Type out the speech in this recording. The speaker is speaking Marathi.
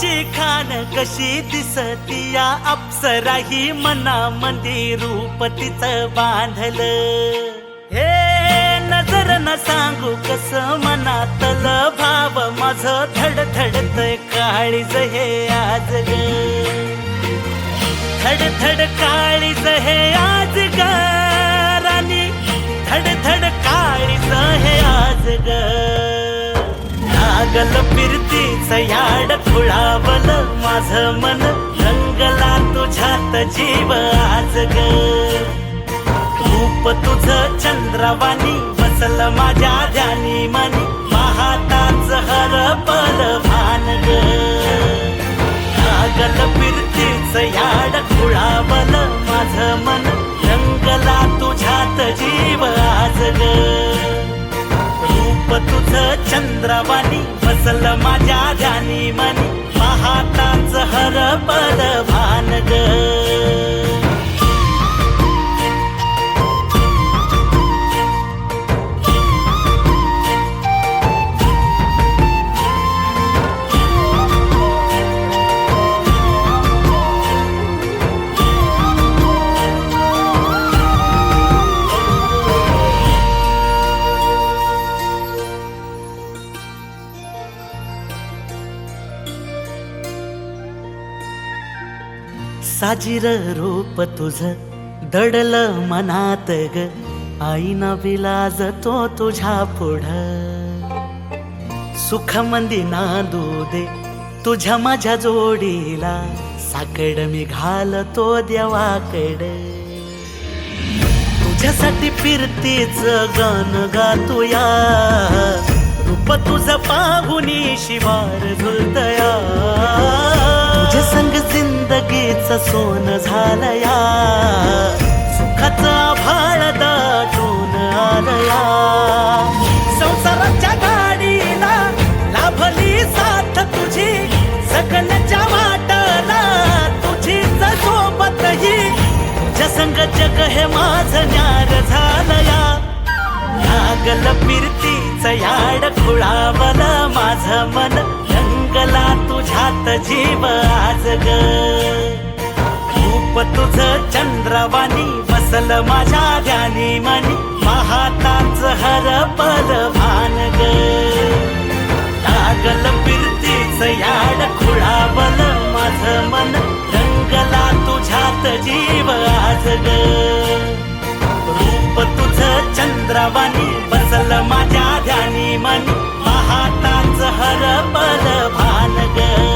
रूपाची खान कशी दिसती या अप्सरा ही मनामध्ये रूप तिचं बांधलं हे नजर न सांगू कस मनातल भाव माझं धडधडतय काळीज हे आज ग धडधड काळीज हे आज ग राणी धडधड काळीज हे आज ग लागल फिरतीच याड खुळावल माझं मन रंगला तुझ्यात जीव आज ग रूप तुझं चंद्रवाणी बसल माझ्या ध्यानी मनी पाहताच हरपल भान ग लागल फिरतीच याड खुळावल माझं मन रंगला तुझ्यात जीव आज ग रूप तुझं चंद्रवाणी बसल माझ्या ध्यानी मनी पाहताच हरपल भान ग साजीर रूप तुझ दडल मनात ग आईना विलाज तो तुझ्या पुढ सुख मंदी नांदू दे तुझ्या माझ्या जोडीला साकड मी घालतो देवाकड तुझ्यासाठी फिरतीच गान गातोया रूप तुझ पाहुनी शिवार झुलतया तुझ्या संग जिंदगीच सोन झालया सुखाचा भाळ दाटून आलया संसाराच्या गाडीला लाभली साथ तुझी सगळ्याच्या वाटला तुझीच सोबत ही तुझ्या संग जग हे माझं न्यार झालया लागल फिरतीच याड खुळावल माझं मन रंगला तुझ्यात जीव आज ग रूप तुझं चंद्रवाणी बसल माझ्या ध्यानी मनी पाहताच हरपल भान ग लागल फिरतीच याड खुळावल माझं मन रंगला तुझ्यात जीव आज ग रूप तुझं चंद्रवाणी बसल माझ्या ध्यानी मनी पाहताच हरपल भान ग